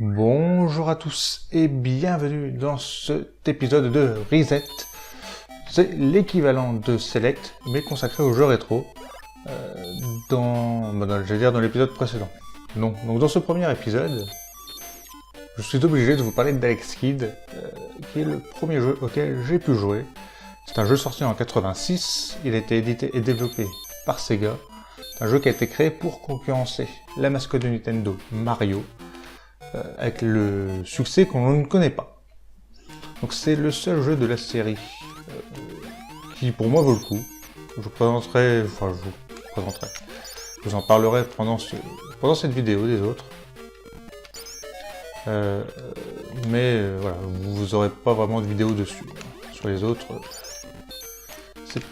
Bonjour à tous et bienvenue dans cet épisode de Reset. C'est l'équivalent de Select, mais consacré aux jeux rétro, dans l'épisode précédent. Donc dans ce premier épisode, je suis obligé de vous parler d'Alex Kidd, qui est le premier jeu auquel j'ai pu jouer. C'est un jeu sorti en 86, il a été édité et développé par Sega. C'est un jeu qui a été créé pour concurrencer la mascotte de Nintendo, Mario, avec le succès qu'on ne connaît pas. Donc c'est le seul jeu de la série qui pour moi vaut le coup. Je vous en parlerai pendant cette vidéo des autres. Mais voilà, vous aurez pas vraiment de vidéo dessus. Sur les autres, c'est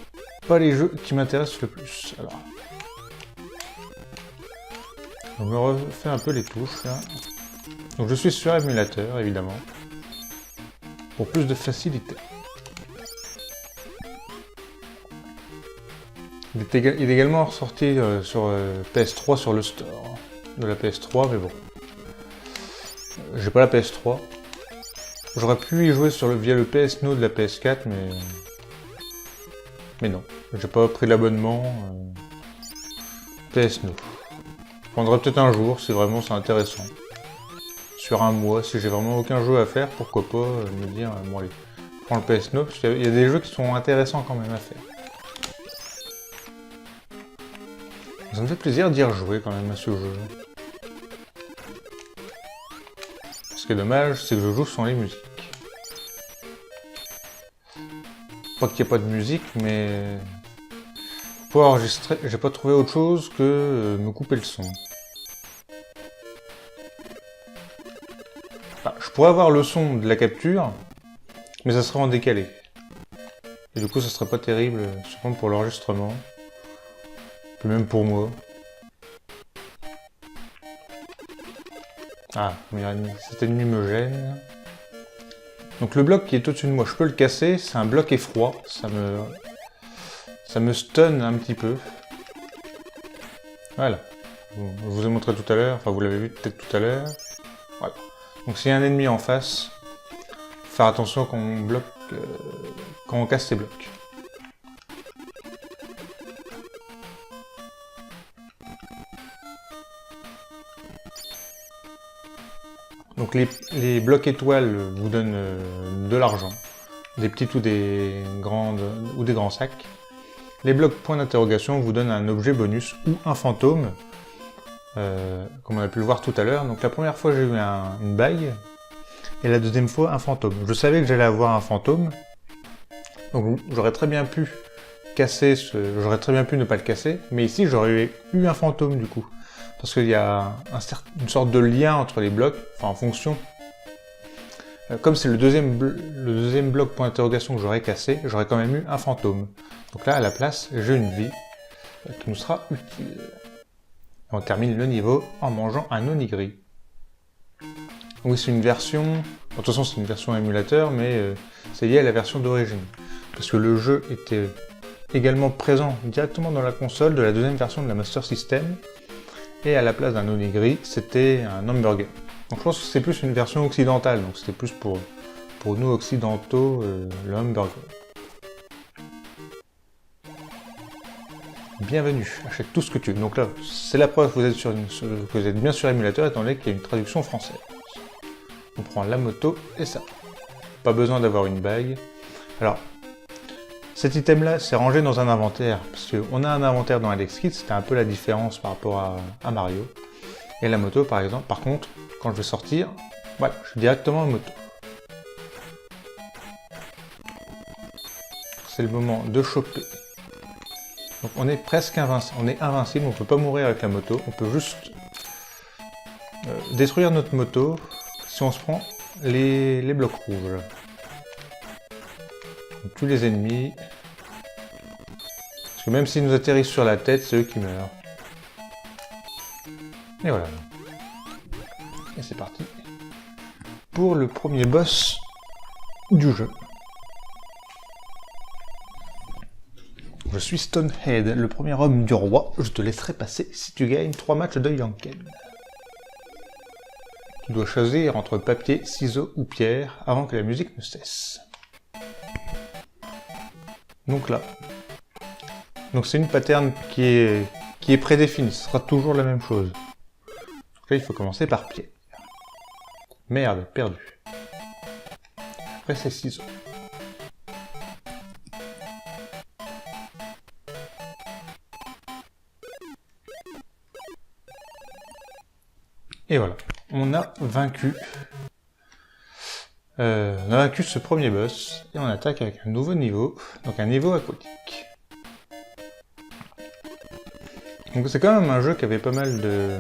pas les jeux qui m'intéressent le plus. Alors, on me refait un peu les touches là. Donc je suis sur émulateur, évidemment, pour plus de facilité. Il est également ressorti sur PS3 sur le store de la PS3, mais bon. J'ai pas la PS3. J'aurais pu y jouer via le PS Now de la PS4, mais non. J'ai pas pris l'abonnement PS Now. Je prendrai peut-être un jour, si vraiment c'est intéressant. Sur un mois, si j'ai vraiment aucun jeu à faire, pourquoi pas me dire, bon allez, je prends le PS Now, parce qu'il y a des jeux qui sont intéressants quand même à faire. Ça me fait plaisir d'y rejouer quand même à ce jeu. Ce qui est dommage, c'est que je joue sans les musiques. Pas qu'il n'y ait pas de musique, mais pour enregistrer, j'ai pas trouvé autre chose que me couper le son. Je pourrais avoir le son de la capture, mais ça serait en décalé. Et du coup, ça serait pas terrible, surtout pour l'enregistrement. Puis même pour moi. Ah, cet ennemi me gêne. Donc le bloc qui est au-dessus de moi, je peux le casser, c'est un bloc effroi, ça me stun un petit peu. Voilà. Je vous ai montré tout à l'heure, enfin vous l'avez vu peut-être tout à l'heure. Voilà. Donc s'il y a un ennemi en face, faut faire attention quand on casse ces blocs. Donc les blocs étoiles vous donnent de l'argent, des petites ou des grands sacs. Les blocs point d'interrogation vous donnent un objet bonus ou un fantôme, comme on a pu le voir tout à l'heure. Donc la première fois j'ai eu une bague, et la deuxième fois un fantôme. Je savais que j'allais avoir un fantôme, donc j'aurais très bien pu ne pas le casser, mais ici j'aurais eu un fantôme du coup. Parce qu'il y a une sorte de lien entre les blocs, enfin en fonction. Comme c'est le deuxième bloc point d'interrogation que j'aurais cassé, j'aurais quand même eu un fantôme. Donc là, à la place, j'ai une vie qui nous sera utile. On termine le niveau en mangeant un onigiri. Oui, c'est une version... De toute façon, c'est une version émulateur, mais c'est lié à la version d'origine. Parce que le jeu était également présent directement dans la console de la deuxième version de la Master System. Et à la place d'un onigiri, c'était un hamburger. Donc je pense que c'est plus une version occidentale, donc c'était plus pour nous occidentaux, le hamburger. Bienvenue, achète tout ce que tu veux. Donc là, c'est la preuve que vous êtes bien sur émulateur, étant donné qu'il y a une traduction française. On prend la moto et ça. Pas besoin d'avoir une bague. Alors, cet item-là, c'est rangé dans un inventaire, parce qu'on a un inventaire dans Alex Kidd, c'était un peu la différence par rapport à Mario. Et la moto, par exemple, par contre, quand je vais sortir, voilà, je suis directement en moto. C'est le moment de choper. Donc on est presque invincible, on ne peut pas mourir avec la moto, on peut juste détruire notre moto si on se prend les blocs rouges. Donc, tous les ennemis. Parce que même s'ils nous atterrissent sur la tête, c'est eux qui meurent. Et voilà. Et c'est parti. Pour le premier boss du jeu. Je suis Stonehead, le premier homme du roi. Je te laisserai passer si tu gagnes 3 matchs de Yanken. Tu dois choisir entre papier, ciseaux ou pierre avant que la musique ne cesse. Donc là. Donc c'est une pattern qui est prédéfinie, ce sera toujours la même chose. Donc là il faut commencer par pierre. Merde, perdu. Après c'est ciseaux. Et voilà, on a vaincu. On a vaincu ce premier boss et on attaque avec un nouveau niveau, donc un niveau aquatique. Donc c'est quand même un jeu qui avait pas mal de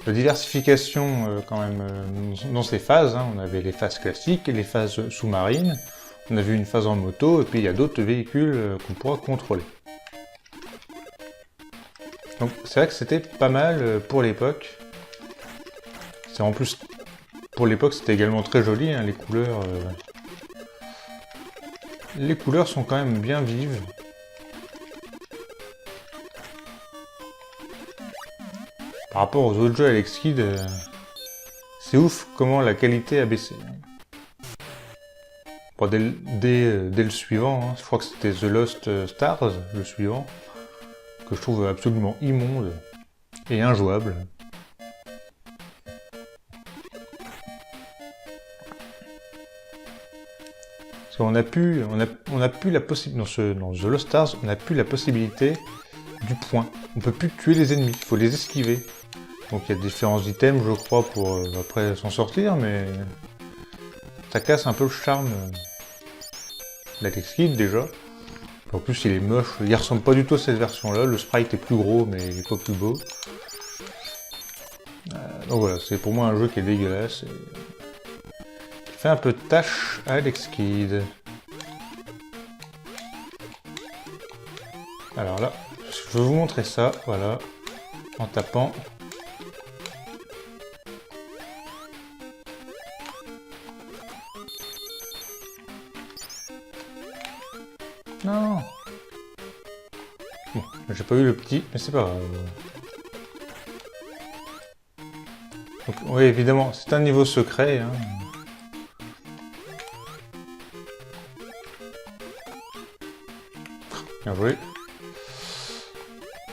diversification quand même dans ses phases. Hein. On avait les phases classiques et les phases sous-marines. On a vu une phase en moto et puis il y a d'autres véhicules qu'on pourra contrôler. Donc c'est vrai que c'était pas mal pour l'époque. C'est en plus pour l'époque c'était également très joli, hein, les couleurs. Les couleurs sont quand même bien vives. Par rapport aux autres jeux Alex Kidd, c'est ouf comment la qualité a baissé. Bon, dès le suivant, hein, je crois que c'était The Lost Stars, le suivant, que je trouve absolument immonde et injouable. Parce qu'on a pu la possibilité, dans The Lost Stars, on a plus la possibilité du point. On peut plus tuer les ennemis, il faut les esquiver. Donc il y a différents items, je crois, pour après s'en sortir, mais ça casse un peu le charme d'Alex Kidd déjà. En plus il est moche, il ressemble pas du tout à cette version-là, le sprite est plus gros mais il est pas plus beau. Donc voilà, c'est pour moi un jeu qui est dégueulasse et qui fait un peu de tâche à Alex Kidd. Alors là, je vais vous montrer ça, voilà, en tapant. Non. Bon, j'ai pas eu le petit, mais c'est pas grave. Donc, oui, évidemment, c'est un niveau secret. Hein. Bien joué.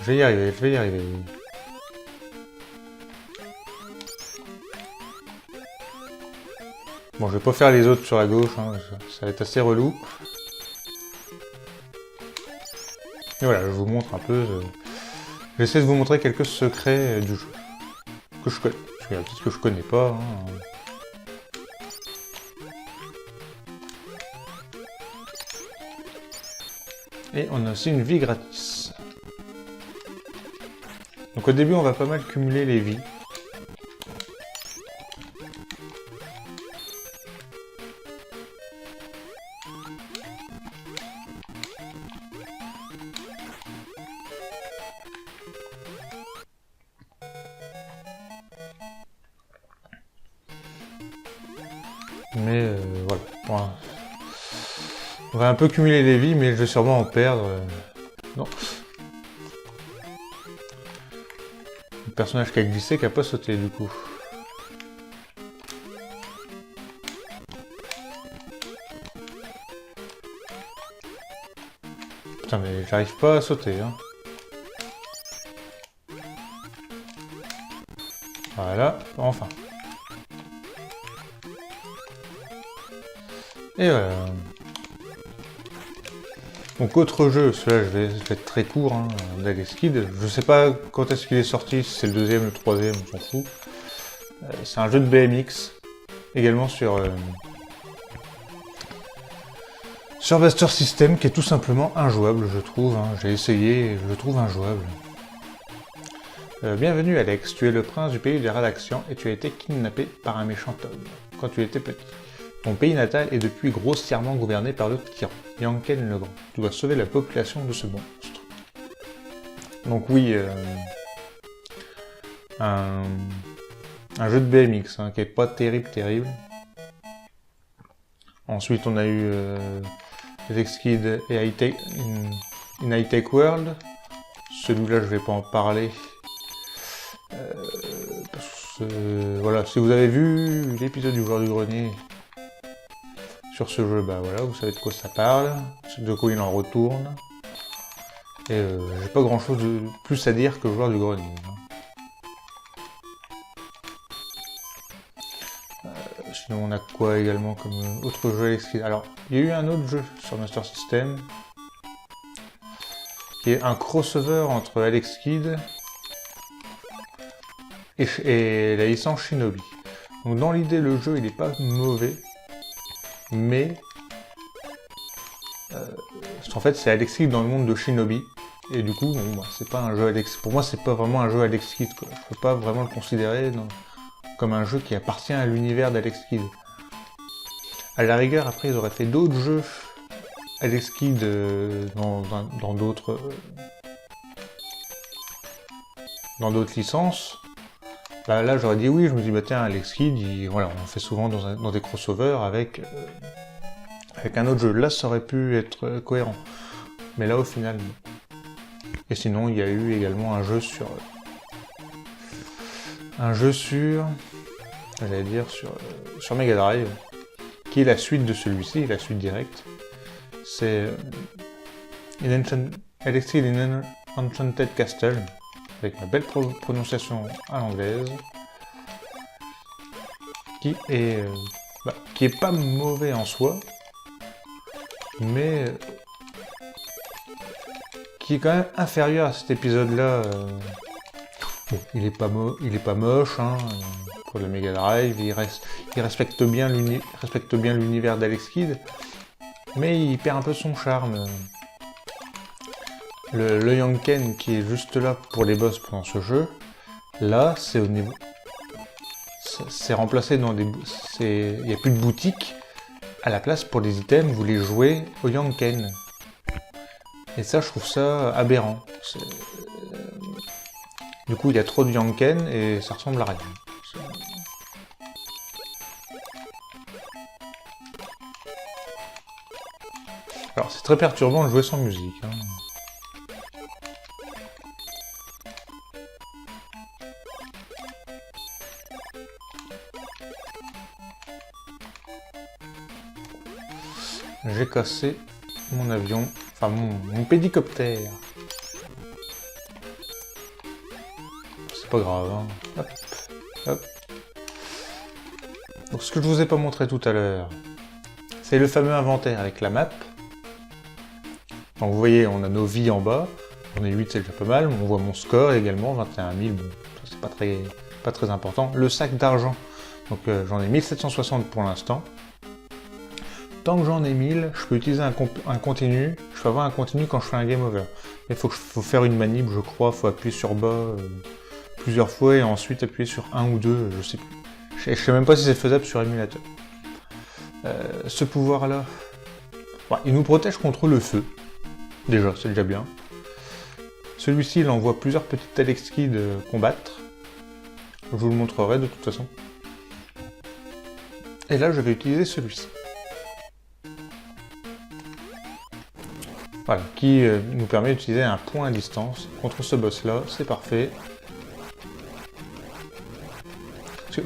Je vais y arriver, je vais y arriver. Bon, je vais pas faire les autres sur la gauche, hein, ça va être assez relou. Et voilà, je vous montre un peu. J'essaie de vous montrer quelques secrets du jeu. Que je connais. Parce qu'il y a peut-être que je connais pas. Hein. Et on a aussi une vie gratis. Donc au début, on va pas mal cumuler les vies. Mais voilà. Bon, on va un peu cumuler les vies, mais je vais sûrement en perdre. Non. Le personnage qui a glissé, qui a pas sauté du coup. Putain, mais j'arrive pas à sauter. Hein. Voilà, enfin. Et voilà. Donc autre jeu, celui-là je vais être très court, hein, d'Alex Kidd. Je sais pas quand est-ce qu'il est sorti, si c'est le deuxième, le troisième, on s'en fout. C'est un jeu de BMX, également sur Master System, qui est tout simplement injouable, je trouve. Hein. J'ai essayé et je le trouve injouable. Bienvenue Alex, tu es le prince du pays des Radaxians et tu as été kidnappé par un méchant homme quand tu étais petit. Ton pays natal est depuis grossièrement gouverné par le tyran, Yanken le Grand. Tu dois sauver la population de ce monstre. Donc oui, un jeu de BMX hein, qui est pas terrible. Ensuite on a eu Alex Kidd et in High Tech World. Celui-là je vais pas en parler. voilà, si vous avez vu l'épisode du joueur du grenier sur ce jeu, bah voilà, vous savez de quoi ça parle, de quoi il en retourne. Et j'ai pas grand chose de plus à dire que le joueur du grenier. Sinon on a quoi également comme autre jeu Alex Kidd. Alors, il y a eu un autre jeu sur Master System, qui est un crossover entre Alex Kidd et la licence Shinobi. Donc dans l'idée, le jeu il est pas mauvais, mais en fait c'est Alex Kidd dans le monde de Shinobi, et du coup bon, bah, c'est pas un jeu Alex. Pour moi c'est pas vraiment un jeu Alex Kidd, quoi. Je peux pas vraiment le considérer comme un jeu qui appartient à l'univers d'Alex Kidd. À la rigueur, après ils auraient fait d'autres jeux Alex Kidd dans d'autres licences. Bah, là j'aurais dit oui, je me dis bah tiens Alex Kidd, voilà, on fait souvent dans des crossovers avec un autre jeu. Là ça aurait pu être cohérent. Mais là au final non. Et sinon il y a eu également un jeu sur Mega Drive, qui est la suite de celui-ci, la suite directe. C'est Alex Kidd in Enchanted Castle, avec ma belle prononciation à l'anglaise, qui est pas mauvais en soi, mais qui est quand même inférieur à cet épisode-là. Bon, il est pas moche, hein, pour le Mega Drive, il respecte bien l'univers d'Alex Kidd, mais il perd un peu son charme. Le Yanken qui est juste là pour les boss pendant ce jeu, là c'est au niveau... C'est remplacé dans des... Il n'y a plus de boutique, à la place pour les items vous les jouez au Yanken. Et ça je trouve ça aberrant. Du coup il y a trop de Yanken et ça ressemble à rien. Alors c'est très perturbant de jouer sans musique. Hein. J'ai cassé mon avion, enfin mon pédicoptère. C'est pas grave, hein. Hop, hop. Donc ce que je vous ai pas montré tout à l'heure, c'est le fameux inventaire avec la map. Donc vous voyez, on a nos vies en bas, on est 8, c'est déjà pas mal, on voit mon score également, 21 000, bon, ça c'est pas très important. Le sac d'argent, donc j'en ai 1760 pour l'instant. Tant que j'en ai 1000, je peux utiliser un continu, je peux avoir un continu quand je fais un game over. Il faut faire une manip, je crois, il faut appuyer sur bas plusieurs fois et ensuite appuyer sur 1 ou 2, je sais plus. Je sais même pas si c'est faisable sur émulateur. Ce pouvoir-là, il nous protège contre le feu. Déjà, c'est déjà bien. Celui-ci, il envoie plusieurs petites Alex Kidd combattre. Je vous le montrerai de toute façon. Et là, je vais utiliser celui-ci. Voilà, qui nous permet d'utiliser un point à distance contre ce boss-là, c'est parfait.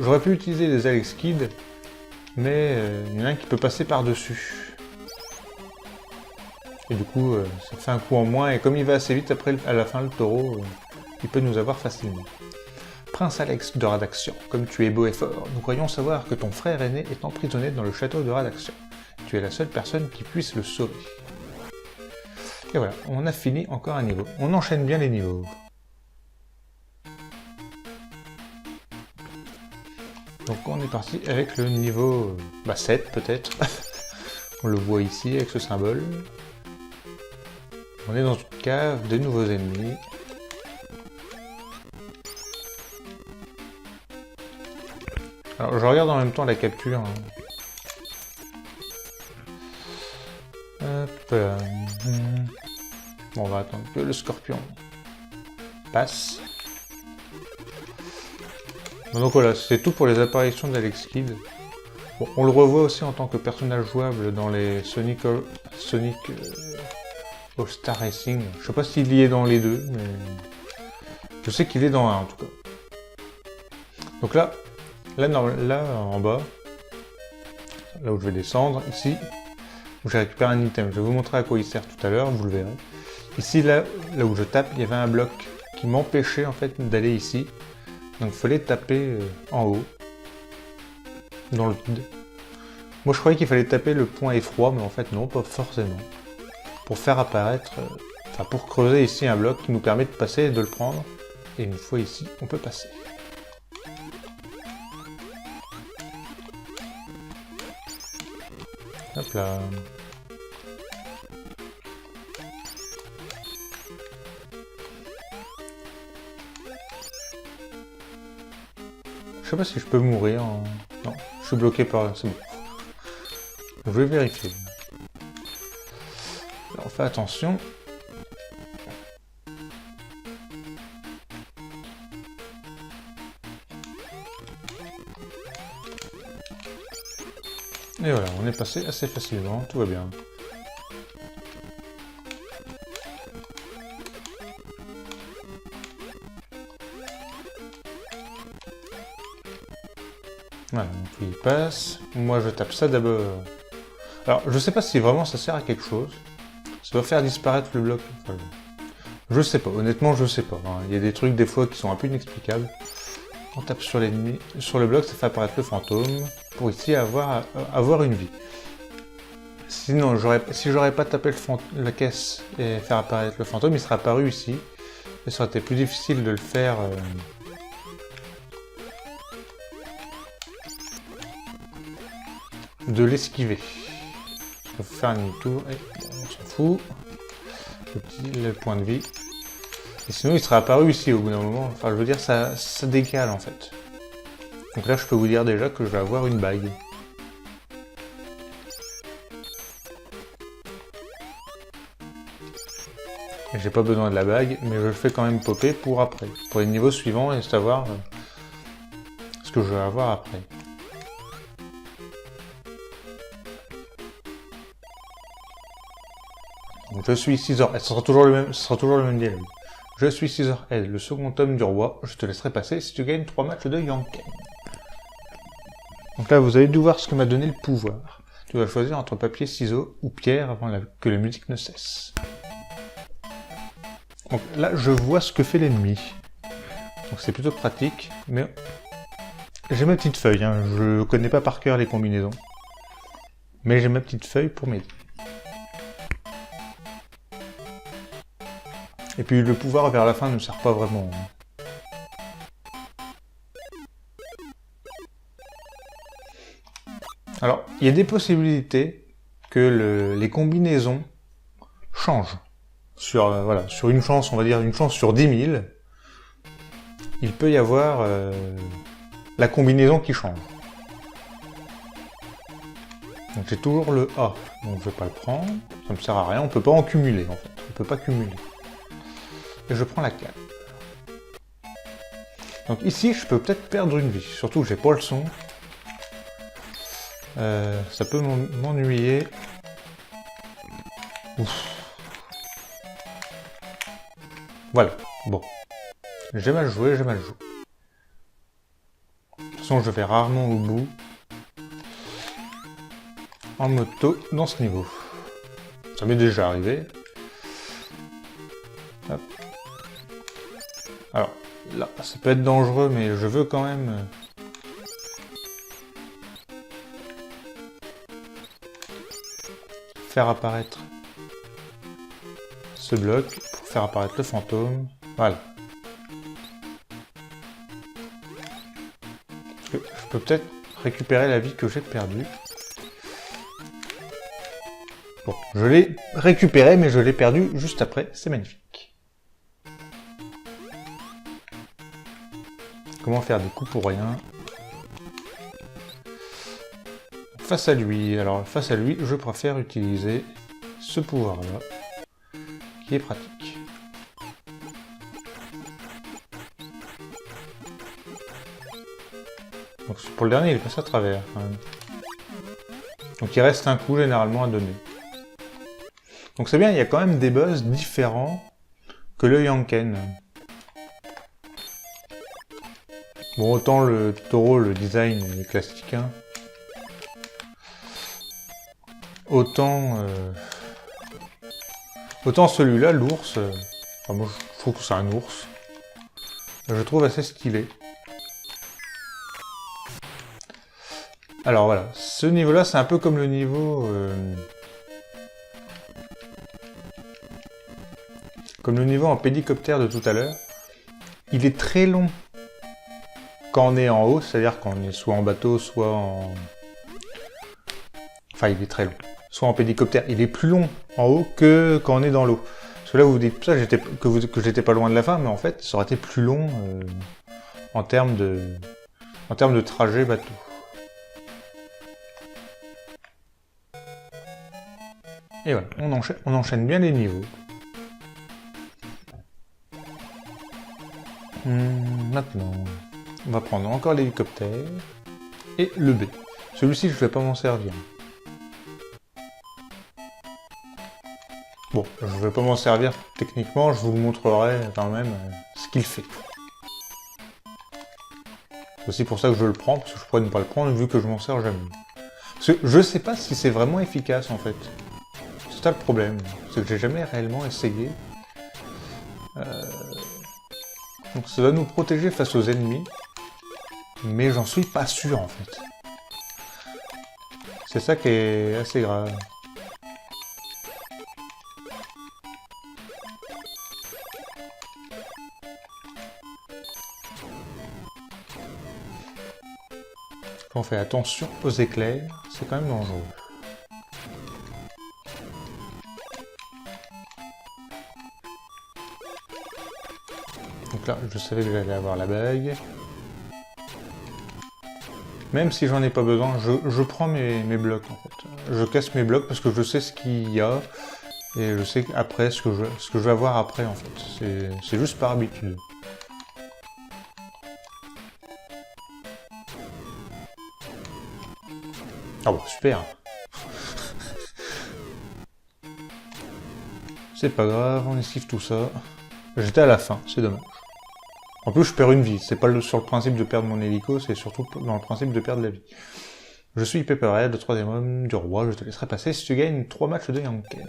J'aurais pu utiliser des Alex Kidd, mais il y en a un qui peut passer par-dessus. Et du coup, ça fait un coup en moins, et comme il va assez vite après, à la fin, le taureau, il peut nous avoir facilement. Prince Alex de Radaxian, comme tu es beau et fort, nous croyons savoir que ton frère aîné est emprisonné dans le château de Radaxian. Tu es la seule personne qui puisse le sauver. Et voilà, on a fini encore un niveau. On enchaîne bien les niveaux. Donc on est parti avec le niveau 7 peut-être. On le voit ici avec ce symbole. On est dans une cave, de nouveaux ennemis. Alors je regarde en même temps la capture. Hein. Hop. Bon, on va attendre que le scorpion passe. Bon, donc voilà, c'est tout pour les apparitions d'Alex Kidd. Bon, on le revoit aussi en tant que personnage jouable dans les Sonic All-Star Racing. Je sais pas s'il y est dans les deux, mais je sais qu'il est dans un en tout cas. Donc là en bas, là où je vais descendre, ici, où j'ai récupéré un item. Je vais vous montrer à quoi il sert tout à l'heure, vous le verrez. Ici, là où je tape, il y avait un bloc qui m'empêchait en fait d'aller ici. Donc il fallait taper en haut, dans le vide. Moi je croyais qu'il fallait taper le point effroi, mais en fait non, pas forcément. Pour faire apparaître, enfin pour creuser ici un bloc qui nous permet de passer et de le prendre. Et une fois ici, on peut passer. Hop là. Je sais pas si je peux mourir en... Non, je suis bloqué par là, c'est bon. Je vais vérifier. Alors, on fait attention. Et voilà, on est passé assez facilement, tout va bien. Voilà, donc il passe. Moi je tape ça d'abord. Alors je sais pas si vraiment ça sert à quelque chose. Ça doit faire disparaître le bloc. Enfin, je sais pas, honnêtement je sais pas. Hein. Il y a des trucs des fois qui sont un peu inexplicables. On tape sur l'ennemi, sur le bloc, ça fait apparaître le fantôme. Pour ici avoir une vie. Sinon, si j'aurais pas tapé la caisse et faire apparaître le fantôme, il serait apparu ici. Et ça aurait été plus difficile de le faire... de l'esquiver. Il faut faire un demi-tour et on s'en fout. Le point de vie. Et sinon il serait apparu ici au bout d'un moment. Enfin je veux dire ça décale en fait. Donc là je peux vous dire déjà que je vais avoir une bague. J'ai pas besoin de la bague, mais je le fais quand même popper pour après. Pour les niveaux suivants et savoir ce que je vais avoir après. Donc je suis Scissorhead, ce sera toujours le même dialogue. Je suis Scissorhead, le second tome du roi, je te laisserai passer si tu gagnes 3 matchs de Yanken. Donc là vous allez devoir ce que m'a donné le pouvoir. Tu vas choisir entre papier, ciseaux ou pierre avant que la musique ne cesse. Donc là je vois ce que fait l'ennemi. Donc c'est plutôt pratique, mais j'ai ma petite feuille, hein. Je connais pas par cœur les combinaisons. Mais j'ai ma petite feuille pour m'aider. Et puis le pouvoir vers la fin ne me sert pas vraiment. Alors, il y a des possibilités que les combinaisons changent. Voilà, sur une chance, on va dire une chance sur 10 000, il peut y avoir la combinaison qui change. Donc j'ai toujours le A, donc je vais pas le prendre, ça me sert à rien, on peut pas en cumuler en fait, on peut pas cumuler. Et je prends la 4. Donc ici, je peux peut-être perdre une vie, surtout que j'ai pas le son. Ça peut m'ennuyer. Voilà, bon. J'ai mal joué, j'ai mal joué. De toute façon, je vais rarement au bout. En moto, dans ce niveau. Ça m'est déjà arrivé. Hop. Alors, là, ça peut être dangereux, mais je veux quand même... faire apparaître ce bloc pour faire apparaître le fantôme. Voilà. Je peux peut-être récupérer la vie que j'ai perdue. Bon, je l'ai récupérée, mais je l'ai perdue juste après. C'est magnifique. Comment faire des coups pour rien? Face à lui, je préfère utiliser ce pouvoir-là, qui est pratique. Donc pour le dernier, il est passé à travers, quand même. Donc il reste un coup généralement à donner. Donc c'est bien, il y a quand même des boss différents que le Yanken. Bon, autant le taureau, le design est classique, hein. Autant celui-là, l'ours, enfin, moi je trouve que c'est un ours. Je le trouve assez stylé. Alors voilà, ce niveau-là, c'est un peu comme le niveau... comme le niveau en pédicoptère de tout à l'heure. Il est très long quand on est en haut, c'est-à-dire quand on est soit en bateau, soit en... Enfin, il est très long. Soit en pédicoptère, il est plus long en haut que quand on est dans l'eau. Parce que là, vous vous dites ça, que j'étais pas loin de la fin, mais en fait, ça aurait été plus long en termes de trajet bateau. Et voilà, on enchaîne bien les niveaux. Maintenant, on va prendre encore l'hélicoptère et le B. Celui-ci, je vais pas m'en servir. Bon, je vais pas m'en servir techniquement, je vous montrerai quand même ce qu'il fait. C'est aussi pour ça que je le prends, parce que je pourrais ne pas le prendre vu que je m'en sers jamais. Parce que je sais pas si c'est vraiment efficace en fait. C'est ça le problème, c'est que j'ai jamais réellement essayé. Donc ça doit nous protéger face aux ennemis, mais j'en suis pas sûr en fait. C'est ça qui est assez grave. Quand on fait attention aux éclairs, c'est quand même dangereux. Donc là, je savais que j'allais avoir la bague. Même si j'en ai pas besoin, je prends mes blocs en fait. Je casse mes blocs parce que je sais ce qu'il y a et je sais après ce que je vais avoir après en fait. C'est juste par habitude. Ah bah super. C'est pas grave, on esquive tout ça. J'étais à la fin, c'est dommage. En plus, je perds une vie. C'est pas sur le principe de perdre mon hélico, c'est surtout dans le principe de perdre la vie. Je suis Pepperhead, le troisième homme du roi. Je te laisserai passer si tu gagnes 3 matchs de Yanken.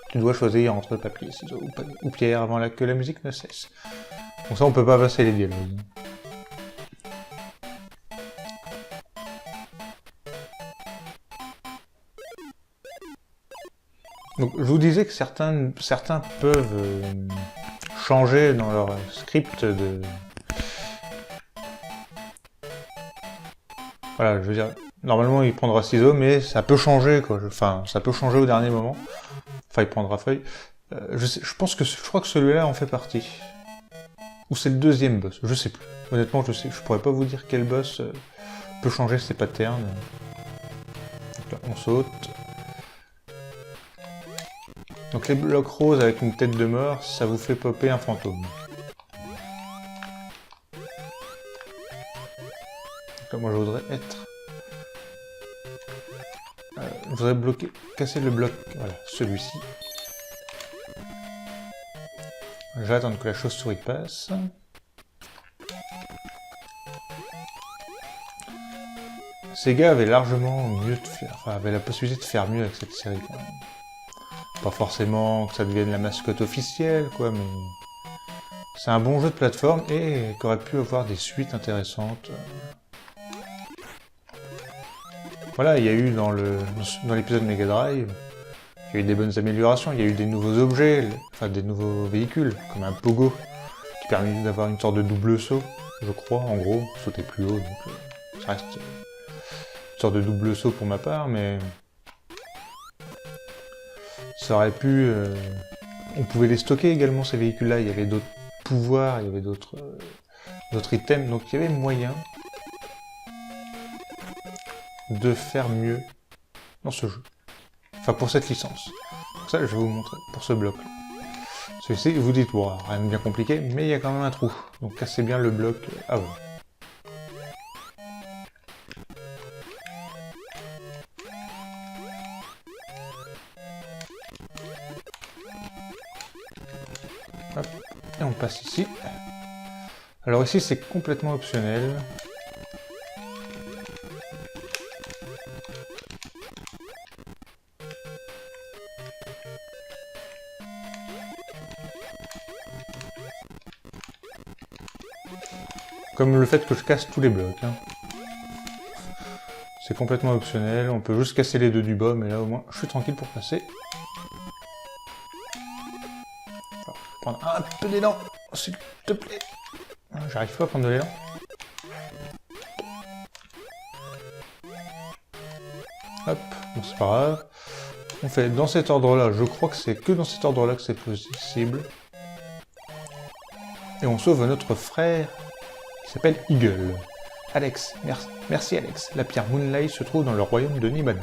Tu dois choisir entre papier, ciseaux ou pierre avant que la musique ne cesse. Donc ça, on peut pas passer les dialogues. Donc, je vous disais que certains peuvent changer dans leur script de... Voilà, je veux dire, normalement il prendra ciseaux, mais ça peut changer, quoi. Enfin, ça peut changer au dernier moment. Enfin, il prendra feuille. Je crois que celui-là en fait partie. Ou c'est le deuxième boss, je sais plus. Honnêtement, je pourrais pas vous dire quel boss peut changer ses patterns. Donc là, on saute. Donc les blocs roses avec une tête de mort, ça vous fait popper un fantôme. Donc là, moi je voudrais être... je voudrais casser le bloc, voilà, celui-ci. Je vais attendre que la chauve-souris passe. Sega avait largement mieux de faire, enfin avait la possibilité de faire mieux avec cette série quand même. Pas forcément que ça devienne la mascotte officielle, quoi, mais c'est un bon jeu de plateforme et qui aurait pu avoir des suites intéressantes. Voilà, il y a eu dans l'épisode Mega Drive, il y a eu des bonnes améliorations, il y a eu des nouveaux objets, enfin des nouveaux véhicules, comme un pogo, qui permet d'avoir une sorte de double saut, je crois, en gros, sauter plus haut, donc ça reste une sorte de double saut pour ma part, mais... Ça aurait pu... On pouvait les stocker également, ces véhicules-là. Il y avait d'autres pouvoirs, il y avait d'autres items. Donc il y avait moyen de faire mieux dans ce jeu. Enfin, pour cette licence. Donc ça, je vais vous montrer pour ce bloc. Celui-ci, vous dites, wow, rien de bien compliqué, mais il y a quand même un trou. Donc cassez bien le bloc avant. Hop, et on passe ici. Alors ici, c'est complètement optionnel. Comme le fait que je casse tous les blocs. Hein. C'est complètement optionnel. On peut juste casser les deux du bas, mais là au moins, je suis tranquille pour passer. Alors, je vais prendre un peu d'élan, s'il te plaît. J'arrive pas à prendre de l'élan. Hop, bon c'est pas grave. On fait dans cet ordre-là, je crois que c'est que dans cet ordre-là que c'est possible. Et on sauve notre frère, qui s'appelle Eagle. Alex, merci Alex. La pierre Moonlight se trouve dans le royaume de Nibana,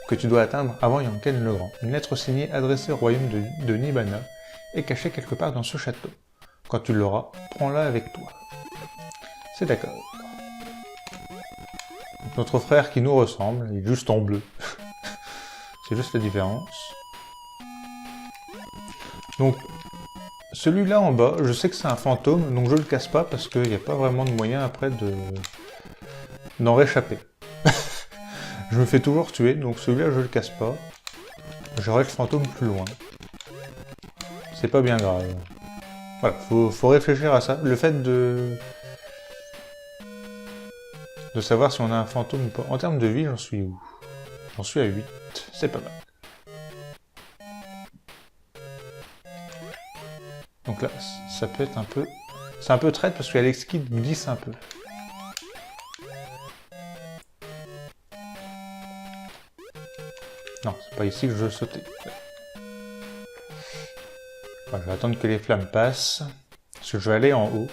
que tu dois atteindre avant Yanken le Grand. Une lettre signée adressée au royaume de Nibana est cachée quelque part dans ce château. Quand tu l'auras, prends-la avec toi. C'est d'accord. Notre frère qui nous ressemble, il est juste en bleu. C'est juste la différence. Donc, celui-là en bas, je sais que c'est un fantôme, donc je le casse pas parce qu'il n'y a pas vraiment de moyen après d'en réchapper. Je me fais toujours tuer, donc celui-là je le casse pas. J'aurai le fantôme plus loin. C'est pas bien grave. Voilà, faut réfléchir à ça. Le fait de savoir si on a un fantôme ou pas. En termes de vie, j'en suis où? J'en suis à 8. C'est pas mal. Donc là, ça peut être un peu... C'est un peu traite parce qu'Alex Kidd glisse un peu. Non, c'est pas ici que je veux sauter. Enfin, je vais attendre que les flammes passent. Parce que je vais aller en haut.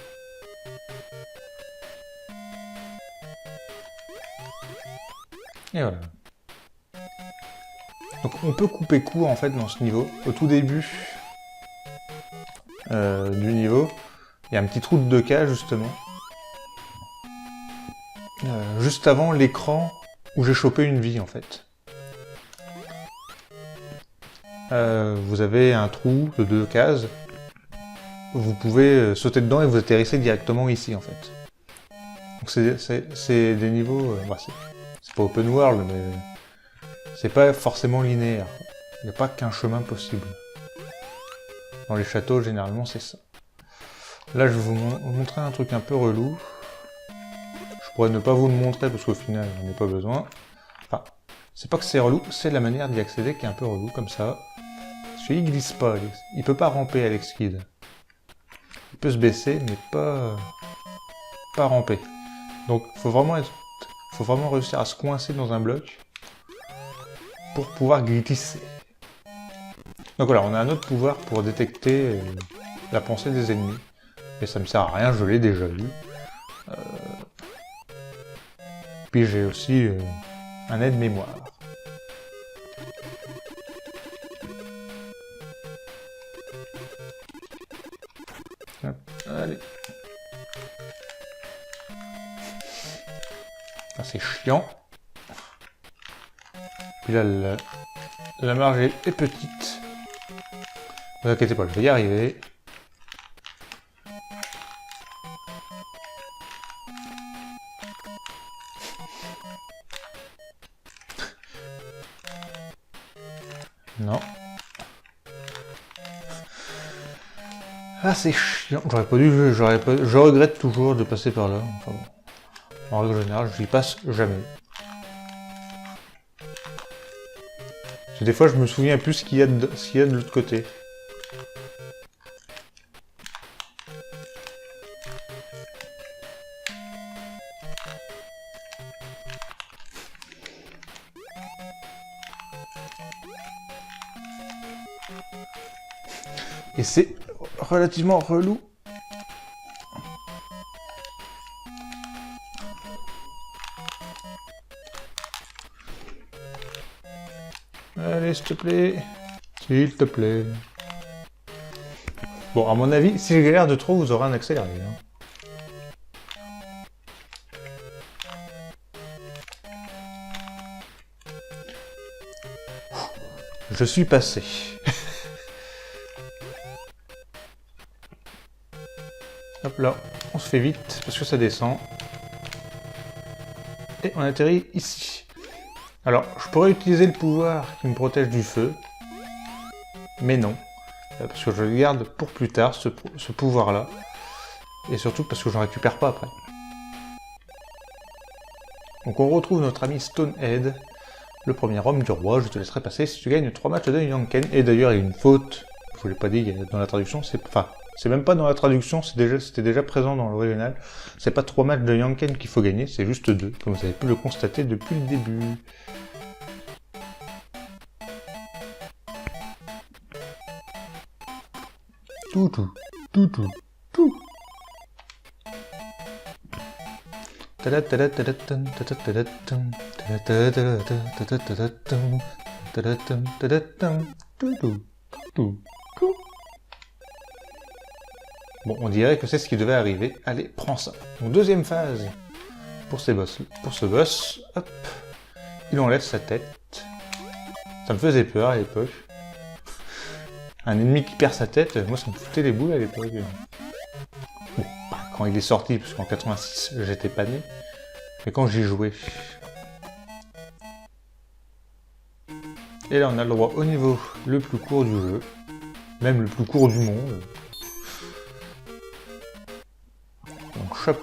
Et voilà. Donc on peut couper court en fait dans ce niveau. Au tout début du niveau, il y a un petit trou de 2K justement. Juste avant l'écran où j'ai chopé une vie en fait. Vous avez un trou de 2 cases. Vous pouvez sauter dedans et vous atterrissez directement ici en fait. Donc c'est des niveaux... bah, c'est pas open world mais c'est pas forcément linéaire. Il n'y a pas qu'un chemin possible. Dans les châteaux généralement c'est ça. Là je vais vous montrer un truc un peu relou. Je pourrais ne pas vous le montrer parce qu'au final j'en ai pas besoin. Enfin, c'est pas que c'est relou, c'est la manière d'y accéder qui est un peu relou comme ça. Parce qu'il glisse pas, Alex. Il peut pas ramper Alex Kidd. Il peut se baisser, mais pas ramper. Donc faut vraiment réussir à se coincer dans un bloc pour pouvoir glisser. Donc voilà, on a un autre pouvoir pour détecter la pensée des ennemis. Mais ça me sert à rien, je l'ai déjà eu. Puis j'ai aussi un aide-mémoire. Allez. Ah, c'est chiant. Puis là, la marge est petite. Ne vous inquiétez pas, je vais y arriver. Non. Ah, c'est chiant. J'aurais pas dû, je regrette toujours de passer par là. Enfin bon. En règle générale, j'y passe jamais. Parce que des fois, je me souviens plus ce qu'il y a de l'autre côté. Et c'est relativement relou. Allez, s'il te plaît. S'il te plaît. Bon, à mon avis, si je galère de trop, vous aurez un accéléré. Hein. Je suis passé. Hop. là, on se fait vite, parce que ça descend. Et on atterrit ici. Alors, je pourrais utiliser le pouvoir qui me protège du feu, mais non. Parce que je le garde pour plus tard, ce pouvoir-là. Et surtout parce que j'en récupère pas après. Donc on retrouve notre ami Stonehead, le premier homme du roi. Je te laisserai passer si tu gagnes 3 matchs de Yanken. Et d'ailleurs, il y a une faute, je vous l'ai pas dit dans la traduction, c'est même pas dans la traduction, c'était déjà présent dans l'original. C'est pas 3 matchs de Yanken qu'il faut gagner, c'est juste 2, comme vous avez pu le constater depuis le début. Tout. Bon, on dirait que c'est ce qui devait arriver. Allez, prends ça. Donc, deuxième phase pour ce boss. Hop, il enlève sa tête. Ça me faisait peur à l'époque. Un ennemi qui perd sa tête, moi ça me foutait les boules à l'époque. Bon, pas quand il est sorti, parce qu'en 86 j'étais pas né, mais quand j'y jouais. Et là on a le droit au niveau le plus court du jeu, même le plus court du monde. Donc shop.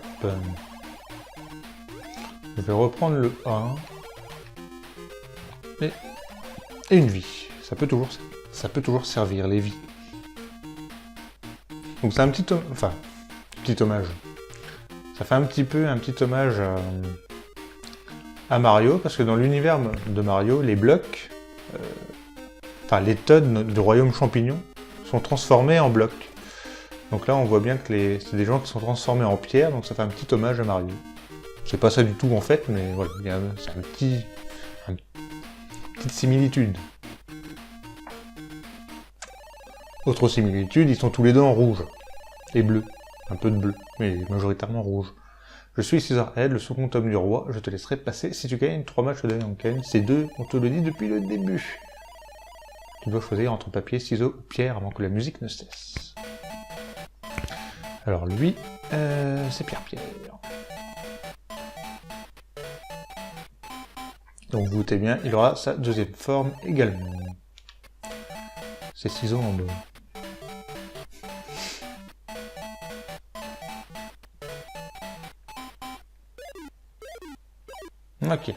Je vais reprendre le 1. Et une vie. Ça peut toujours servir, les vies. Donc c'est un petit hommage. Ça fait un petit hommage à Mario, parce que dans l'univers de Mario, les blocs, les Toads du royaume champignon, sont transformés en blocs. Donc là on voit bien que c'est des gens qui sont transformés en pierre, donc ça fait un petit hommage à Mario. C'est pas ça du tout en fait, mais voilà, c'est une petite similitude. Autre similitude, ils sont tous les deux en rouge. Et bleu. Un peu de bleu, mais majoritairement rouge. Je suis Scissorhead, le second homme du roi. Je te laisserai passer si tu gagnes 3 matchs de Yanken. Ces deux, on te le dit depuis le début. Tu dois choisir entre papier, ciseaux ou pierre avant que la musique ne cesse. Alors lui, c'est Pierre. Donc vous doutez bien, il aura sa deuxième forme également. C'est ciseaux en bleu. Ok.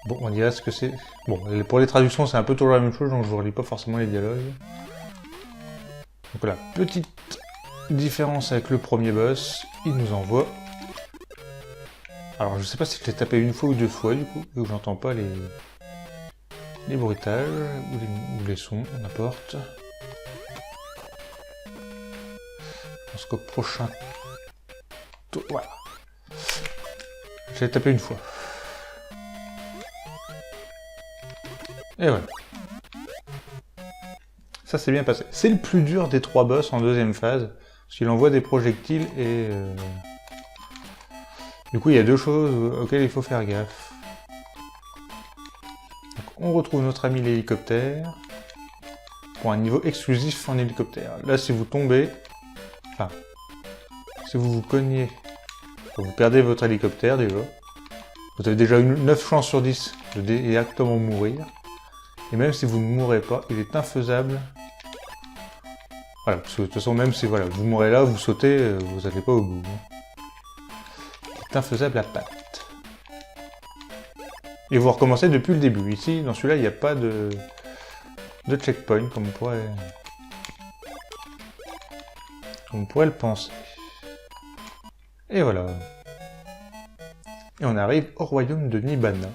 Bon, on dirait ce que c'est... Bon, pour les traductions, c'est un peu toujours la même chose, donc je ne relis pas forcément les dialogues. Donc voilà, petite différence avec le premier boss, il nous envoie... Alors, je sais pas si je l'ai tapé une fois ou 2 fois, du coup, vu que j'entends pas les bruitages, ou les sons, n'importe. Je pense qu'au prochain... Voilà. Je l'ai tapé une fois. Et voilà. Ça s'est bien passé. C'est le plus dur des 3 boss en deuxième phase, parce qu'il envoie des projectiles et... Du coup, il y a 2 choses auxquelles il faut faire gaffe. Donc, on retrouve notre ami l'hélicoptère, pour un niveau exclusif en hélicoptère. Là, si vous tombez... Enfin... Si vous vous cognez... Vous perdez votre hélicoptère déjà. Vous avez déjà eu 9 chances sur 10 de directement mourir. Et même si vous ne mourrez pas, il est infaisable. Voilà, parce que de toute façon, même si vous mourrez là, vous sautez, vous n'allez pas au bout. Il est infaisable à pattes. Et vous recommencez depuis le début. Ici, dans celui-là, il n'y a pas de checkpoint, comme on pourrait le penser. Et voilà. Et on arrive au royaume de Nibana.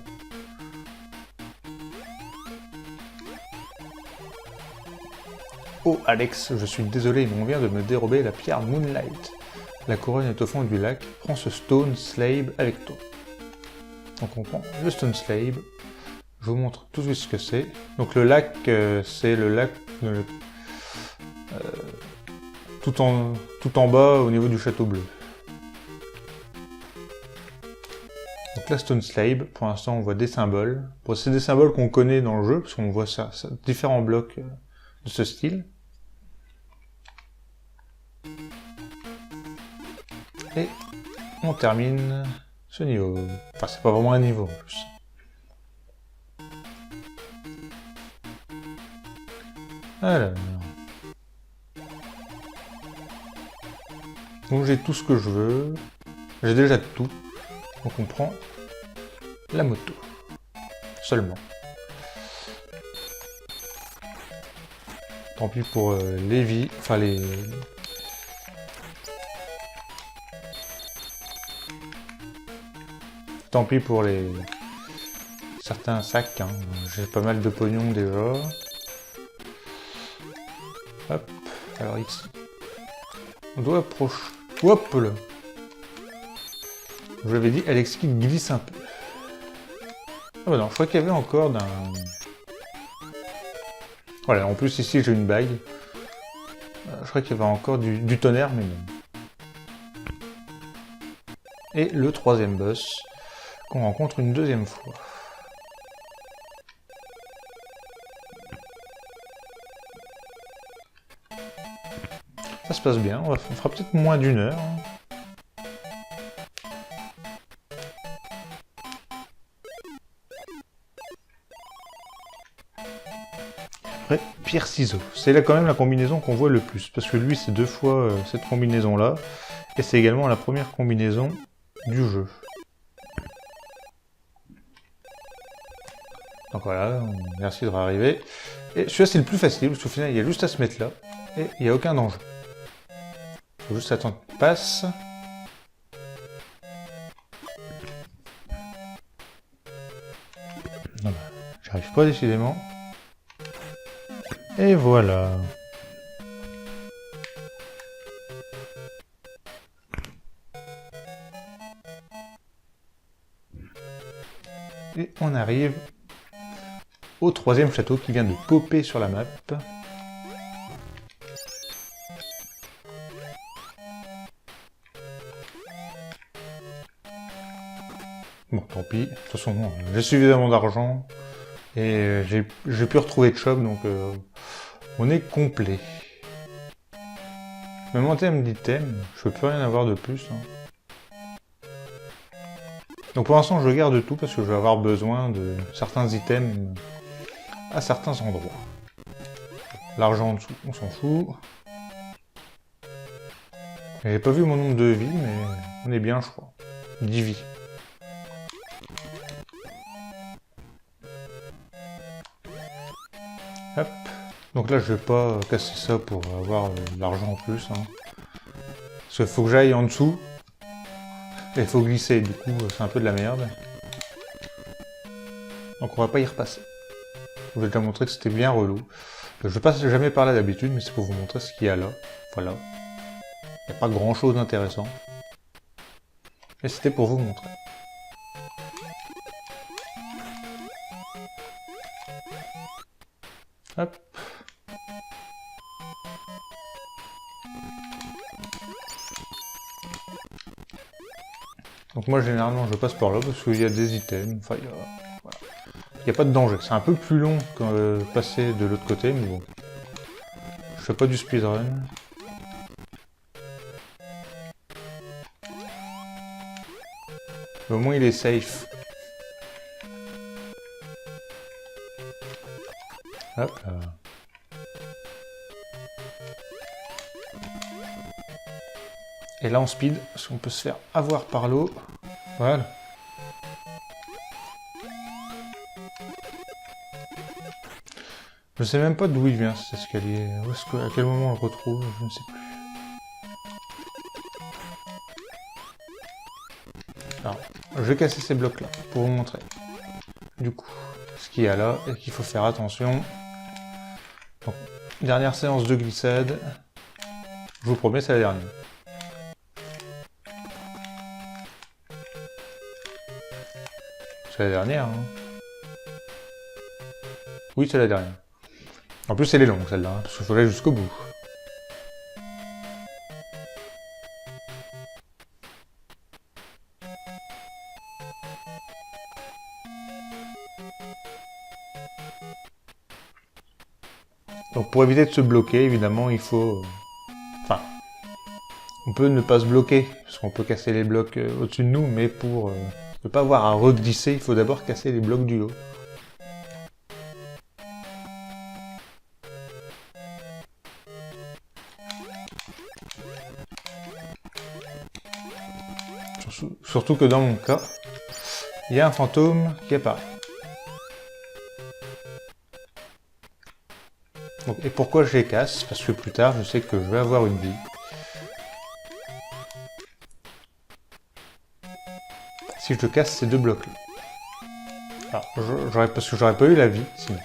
Oh Alex, je suis désolé, mais on vient de me dérober la pierre Moonlight. La couronne est au fond du lac, prends ce Stone Slab avec toi. Donc on prend le Stone Slab, je vous montre tout de suite ce que c'est. Donc le lac, c'est le lac tout en bas au niveau du château bleu. Donc la Stone Slab, pour l'instant on voit des symboles. Bon, c'est des symboles qu'on connaît dans le jeu, parce qu'on voit ça différents blocs de ce style. Et on termine ce niveau. Enfin, c'est pas vraiment un niveau en plus. Alors... Donc j'ai tout ce que je veux. J'ai déjà tout. Donc on prend la moto. Seulement. Tant pis pour les vies. Enfin les... Tant pis pour les... certains sacs. Hein. J'ai pas mal de pognon déjà. Hop. Alors ici. On doit approcher. Hop là. Je vous l'avais dit, Alexis glisse un peu. Ah bah non, je crois qu'il y avait encore d'un... Voilà, en plus ici j'ai une bague. Je crois qu'il y avait encore du tonnerre, mais non. Et le troisième boss, qu'on rencontre une deuxième fois. Ça se passe bien, on fera peut-être moins d'une heure. Après, pierre-ciseaux. C'est là quand même la combinaison qu'on voit le plus. Parce que lui, c'est 2 fois cette combinaison-là. Et c'est également la première combinaison du jeu. Donc voilà, merci de arriver. Et celui-là, c'est le plus facile, parce qu'au final, il y a juste à se mettre là. Et il n'y a aucun danger. Il faut juste attendre qu'il passe. Non, bah, j'arrive pas décidément. Et voilà. Et on arrive au troisième château qui vient de popper sur la map. Bon, tant pis. De toute façon, j'ai suffisamment d'argent. Et j'ai pu retrouver de shop, donc on est complet. Même en termes d'items, je peux plus rien avoir de plus. Hein. Donc pour l'instant, je garde tout parce que je vais avoir besoin de certains items à certains endroits. L'argent en dessous, on s'en fout. J'ai pas vu mon nombre de vies, mais on est bien, je crois. 10 vies. Hop. Donc là, je vais pas casser ça pour avoir de l'argent en plus. Hein. Parce qu'il faut que j'aille en dessous. Et il faut glisser, du coup, c'est un peu de la merde. Donc on va pas y repasser. Je vous ai déjà montré que c'était bien relou. Je passe jamais par là d'habitude, mais c'est pour vous montrer ce qu'il y a là. Voilà. Il n'y a pas grand chose d'intéressant. Et c'était pour vous montrer. Hop. Donc moi généralement je passe par là parce qu'il y a des items, enfin il n'y a pas de danger. C'est un peu plus long que passer de l'autre côté, mais bon. Je fais pas du speedrun. Mais au moins il est safe. Hop là. Et là on speed, parce qu'on peut se faire avoir par l'eau. Voilà. Je sais même pas d'où il vient cet escalier. Où est-ce que, à quel moment on le retrouve, je ne sais plus. Alors, je vais casser ces blocs là pour vous montrer. Du coup, ce qu'il y a là et qu'il faut faire attention. Donc, dernière séance de glissade. Je vous promets, c'est la dernière. C'est la dernière, hein. Oui, c'est la dernière. En plus, elle est longue, celle-là, hein, parce qu'il faut aller jusqu'au bout. Donc, pour éviter de se bloquer, évidemment, il faut... Enfin, On peut ne pas se bloquer, parce qu'on peut casser les blocs au-dessus de nous, mais pour ne pas avoir à reglisser, il faut d'abord casser les blocs du haut. Surtout que dans mon cas, il y a un fantôme qui apparaît. Donc, et pourquoi je les casse? Parce que plus tard, je sais que je vais avoir une vie. Si je casse ces deux blocs-là. Alors, parce que j'aurais pas eu la vie, sinon.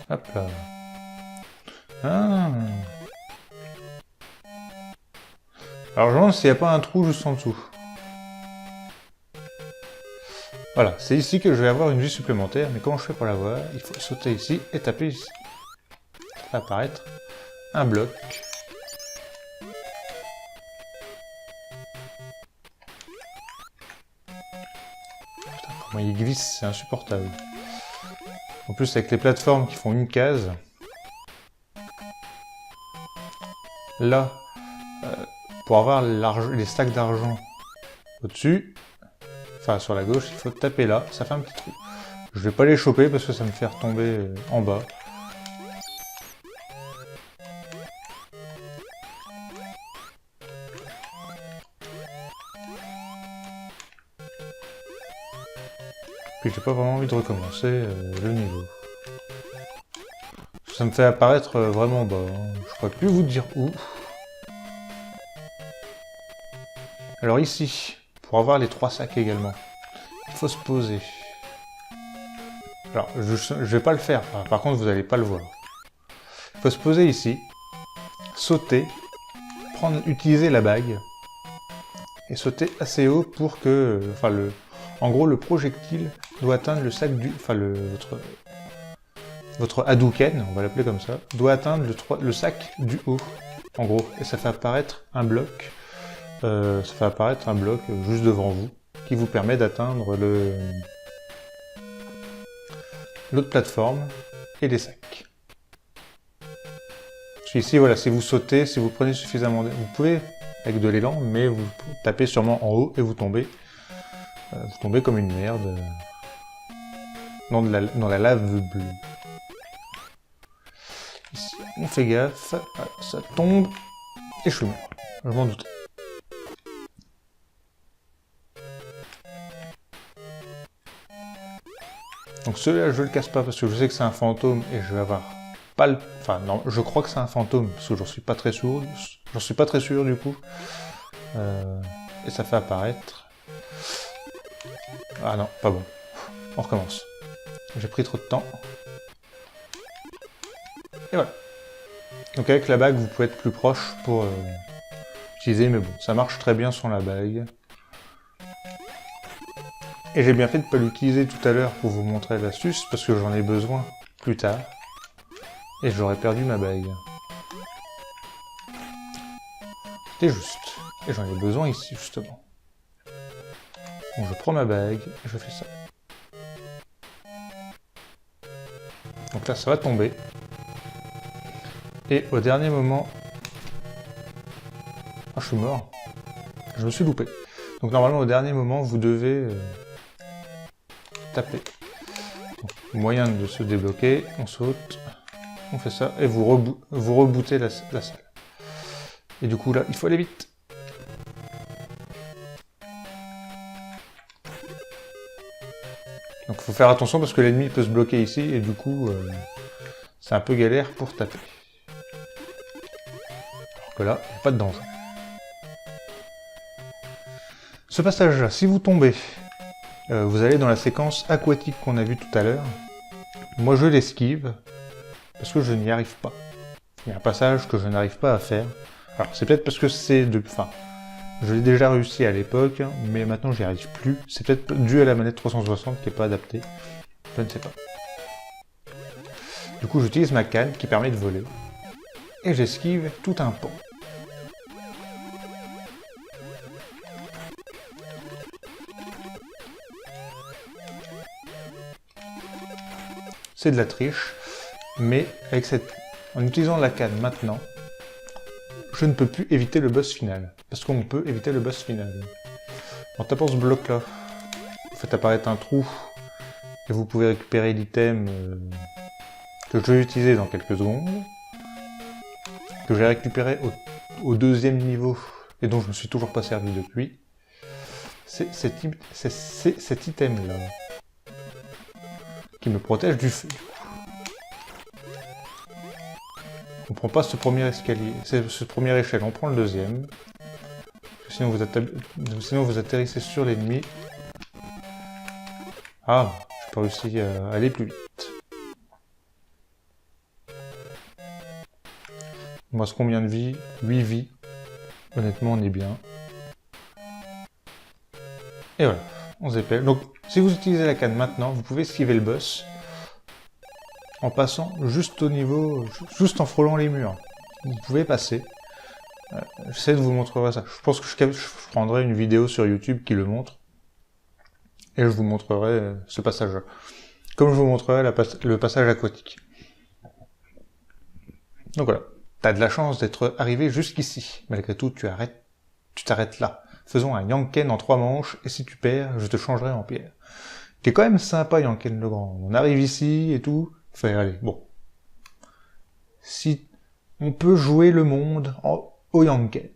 Hop là. Ah. Alors je me demande s'il n'y a pas un trou juste en dessous. Voilà, c'est ici que je vais avoir une vie supplémentaire, mais comment je fais pour l'avoir? Il faut sauter ici et taper ici. Ça va apparaître un bloc. Putain, comment il glisse, c'est insupportable. En plus avec les plateformes qui font une case. Là, pour avoir les stacks d'argent au-dessus, enfin sur la gauche, il faut taper là, ça fait un petit trou. Je vais pas les choper parce que ça me fait retomber en bas. Puis j'ai pas vraiment envie de recommencer le niveau. Ça me fait apparaître vraiment bas, hein. Je pourrais plus vous dire où. Alors ici, pour avoir les 3 sacs également, il faut se poser. Alors, je vais pas le faire, par contre vous allez pas le voir. Il faut se poser ici, sauter, utiliser la bague, et sauter assez haut pour que, en gros le projectile doit atteindre le sac du, votre Hadouken, on va l'appeler comme ça, doit atteindre le sac du haut, en gros, et ça fait apparaître un bloc. Juste devant vous, qui vous permet d'atteindre l'autre plateforme et les sacs. Parce qu'ici, voilà, si vous sautez, si vous prenez suffisamment vous pouvez avec de l'élan, mais vous tapez sûrement en haut et vous tombez. Vous tombez comme une merde dans la lave bleue. Ici, on fait gaffe, ça tombe et je suis mort. Je m'en doutais. Donc celui-là, je le casse pas parce que je sais que c'est un fantôme et je vais avoir pas le... Enfin non, je crois que c'est un fantôme parce que j'en suis pas très sûr. J'en suis pas très sûr du coup. Et ça fait apparaître... Ah non, pas bon. On recommence. J'ai pris trop de temps. Et voilà. Donc avec la bague, vous pouvez être plus proche pour utiliser, mais bon, ça marche très bien sans la bague. Et j'ai bien fait de ne pas l'utiliser tout à l'heure pour vous montrer l'astuce, parce que j'en ai besoin plus tard. Et j'aurais perdu ma bague. C'était juste. Et j'en ai besoin ici, justement. Donc je prends ma bague, et je fais ça. Donc là, ça va tomber. Et au dernier moment... Ah, je suis mort. Je me suis loupé. Donc normalement, au dernier moment, vous devez... taper. Donc, moyen de se débloquer, on saute, on fait ça, et vous rebootez la salle. Et du coup là, il faut aller vite. Donc il faut faire attention parce que l'ennemi peut se bloquer ici, et du coup, c'est un peu galère pour taper. Alors que là, il n'y a pas de danger. Ce passage-là, si vous tombez, vous allez dans la séquence aquatique qu'on a vue tout à l'heure. Moi je l'esquive, parce que je n'y arrive pas. Il y a un passage que je n'arrive pas à faire. Alors c'est peut-être parce que c'est de... Enfin, je l'ai déjà réussi à l'époque, mais maintenant j'y arrive plus. C'est peut-être dû à la manette 360 qui n'est pas adaptée. Je ne sais pas. Du coup j'utilise ma canne qui permet de voler. Et j'esquive tout un pont. c'est de la triche, mais avec en utilisant la canne maintenant, je ne peux plus éviter le boss final. Parce qu'on peut éviter le boss final. En tapant ce bloc-là, vous faites apparaître un trou, et vous pouvez récupérer l'item que je vais utiliser dans quelques secondes, que j'ai récupéré au deuxième niveau, et dont je me suis toujours pas servi depuis. C'est cet item-là, qui me protège du feu. On prend pas ce premier escalier, ce premier échelle, on prend le deuxième. Sinon vous atterrissez sur l'ennemi. Ah, j'ai pas réussi à aller plus vite. Il me reste combien de vies? 8 vies. Honnêtement, on est bien. Et voilà, on se dépêche. Donc, si vous utilisez la canne maintenant, vous pouvez esquiver le boss en passant juste au niveau, juste en frôlant les murs. Vous pouvez passer. J'essaie de vous montrer ça. Je pense que je prendrai une vidéo sur YouTube qui le montre. Et je vous montrerai ce passage-là. Comme je vous montrerai le passage aquatique. Donc voilà. T'as de la chance d'être arrivé jusqu'ici. Malgré tout, tu t'arrêtes là. Faisons un Yanken en 3 manches, et si tu perds, je te changerai en pierre. T'es quand même sympa, Yanken le Grand. On arrive ici et tout. Enfin, allez, bon. Si on peut jouer le monde au Yanken.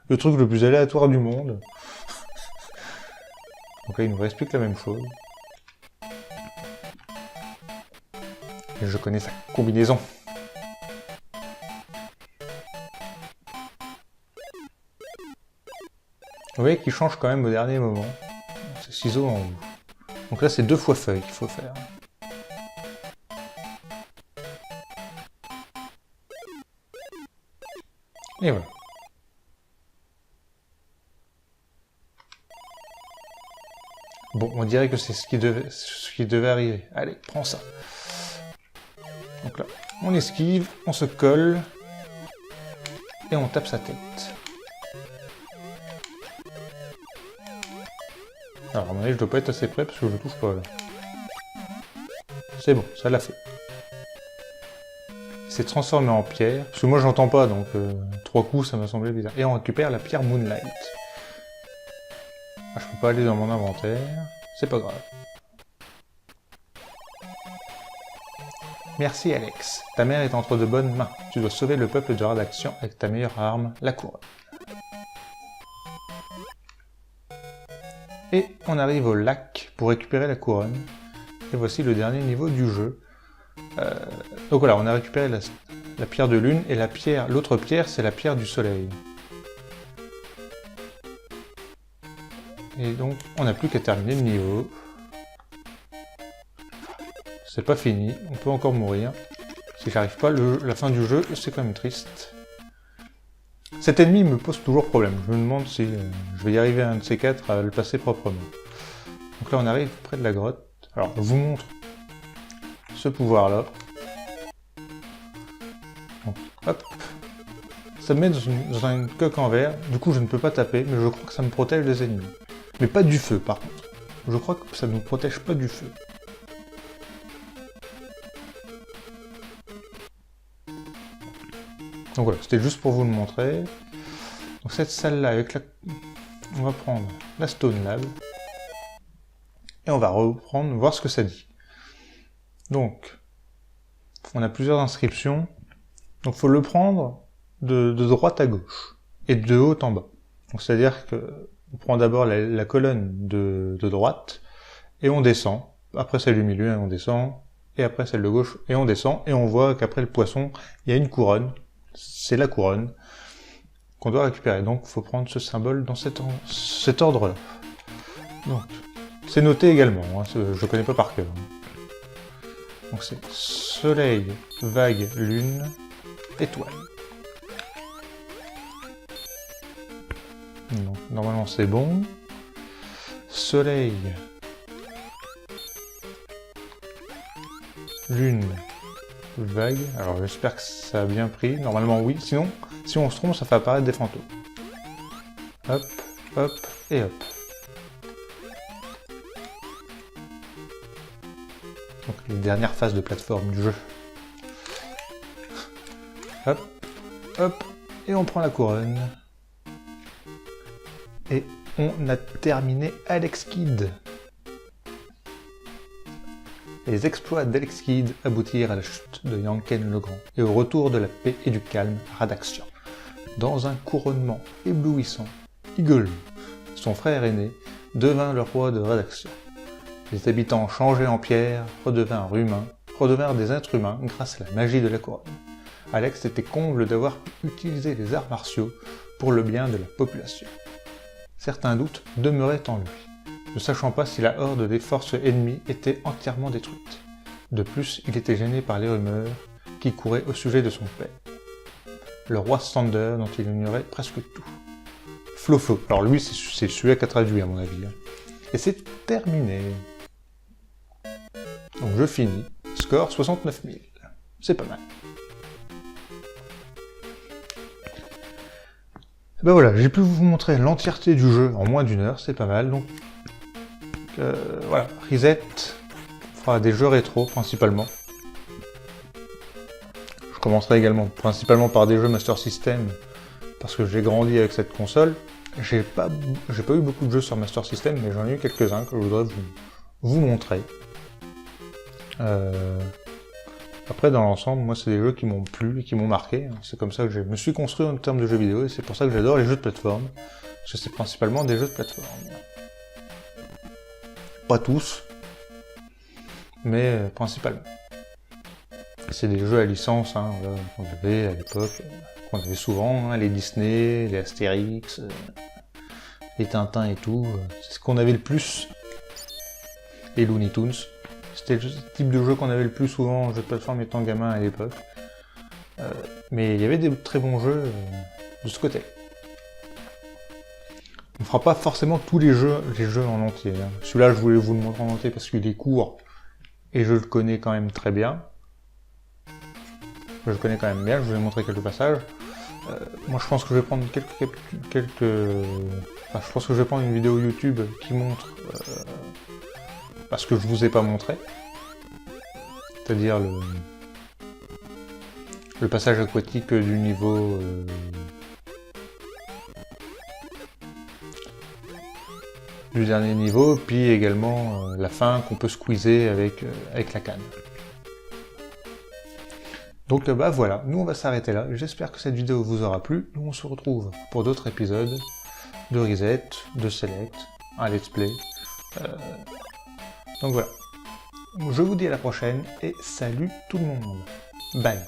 Le truc le plus aléatoire du monde. Donc là, il nous reste plus que la même chose. Et je connais sa combinaison. Vous voyez qu'il change quand même au dernier moment. C'est ciseaux en haut. Donc là, c'est 2 fois feuille qu'il faut faire. Et voilà. Bon, on dirait que c'est ce qui devait arriver. Allez, prends ça. Donc là, on esquive, on se colle, et on tape sa tête. Alors, à mon avis, je dois pas être assez près parce que je touche pas là. C'est bon, ça l'a fait. Il s'est transformé en pierre, parce que moi j'entends pas, donc 3 coups ça m'a semblé bizarre. Et on récupère la pierre Moonlight. Ah, je peux pas aller dans mon inventaire, c'est pas grave. Merci Alex, ta mère est entre de bonnes mains. Tu dois sauver le peuple de Radaction avec ta meilleure arme, la couronne. Et on arrive au lac pour récupérer la couronne. Et voici le dernier niveau du jeu. Donc voilà, on a récupéré la pierre de lune, et l'autre pierre, c'est la pierre du soleil. Et donc, on n'a plus qu'à terminer le niveau. C'est pas fini, on peut encore mourir. Si j'arrive pas, la fin du jeu, c'est quand même triste. Cet ennemi me pose toujours problème. Je me demande si je vais y arriver à un de ces 4 à le passer proprement. Donc là, on arrive près de la grotte. Alors, je vous montre ce pouvoir-là. Hop. Ça me met dans une coque en verre. Du coup, je ne peux pas taper, mais je crois que ça me protège des ennemis. Mais pas du feu, par contre. Je crois que ça ne nous protège pas du feu. Donc voilà, c'était juste pour vous le montrer. Donc cette salle-là, on va prendre la Stone Lab. Et on va reprendre, voir ce que ça dit. Donc, on a plusieurs inscriptions. Donc il faut le prendre de droite à gauche. Et de haut en bas. Donc c'est-à-dire que on prend d'abord la colonne de droite. Et on descend. Après celle du milieu, et on descend. Et après celle de gauche, et on descend. Et on voit qu'après le poisson, il y a une couronne. C'est la couronne qu'on doit récupérer. Donc il faut prendre ce symbole dans cet ordre-là. Donc, c'est noté également, hein, je connais pas par cœur. Donc c'est soleil, vague, lune, étoile. Donc, normalement c'est bon. Soleil, lune, vague. Alors j'espère que ça a bien pris. Normalement oui. Sinon, si on se trompe, ça fait apparaître des fantômes. Hop, hop et hop. Donc les dernières phases de plateforme du jeu. Hop, hop, et on prend la couronne. Et on a terminé Alex Kidd. Les exploits d'Alex Kidd aboutirent à la chute de Yanken le Grand et au retour de la paix et du calme à Radaxia. Dans un couronnement éblouissant, Eagle, son frère aîné, devint le roi de Radaxia. Les habitants changés en pierre redevinrent des êtres humains grâce à la magie de la couronne. Alex était comble d'avoir pu utiliser les arts martiaux pour le bien de la population. Certains doutes demeuraient en lui, ne sachant pas si la horde des forces ennemies était entièrement détruite. De plus, il était gêné par les rumeurs qui couraient au sujet de son père, le roi Sander, dont il ignorait presque tout. Flo-Flo. Alors lui, c'est celui qui a traduit à mon avis. Et c'est terminé. Donc je finis. Score 69 000. C'est pas mal. Ben voilà, j'ai pu vous montrer l'entièreté du jeu en moins d'une heure, c'est pas mal. Donc voilà, Reset fera des jeux rétro principalement. Je commencerai également principalement par des jeux Master System parce que j'ai grandi avec cette console. J'ai pas eu beaucoup de jeux sur Master System, mais j'en ai eu quelques-uns que je voudrais vous montrer. Après, dans l'ensemble, moi, c'est des jeux qui m'ont plu et qui m'ont marqué. C'est comme ça que je me suis construit en termes de jeux vidéo, et c'est pour ça que j'adore les jeux de plateforme. Parce que c'est principalement des jeux de plateforme. Pas tous, mais principalement. C'est des jeux à licence, hein, voilà, qu'on avait à l'époque, qu'on avait souvent, hein, les Disney, les Astérix, les Tintins et tout. C'est ce qu'on avait le plus. Les Looney Tunes. C'était le type de jeu qu'on avait le plus souvent en jeu de plateforme étant gamin à l'époque. Mais il y avait des très bons jeux de ce côté. On ne fera pas forcément tous les jeux en entier. Hein. Celui-là, je voulais vous le montrer en entier parce qu'il est court et je le connais quand même très bien. Je le connais quand même bien, je vous ai montré quelques passages. Moi, je pense que je vais prendre je pense que je vais prendre une vidéo YouTube qui montre parce que je vous ai pas montré. C'est-à-dire le passage aquatique du niveau du dernier niveau, puis également la fin qu'on peut squeezer avec la canne. Donc bah voilà, nous on va s'arrêter là. J'espère que cette vidéo vous aura plu. Nous on se retrouve pour d'autres épisodes de Reset, de Select, un let's play. Donc voilà. Je vous dis à la prochaine et salut tout le monde. Bye.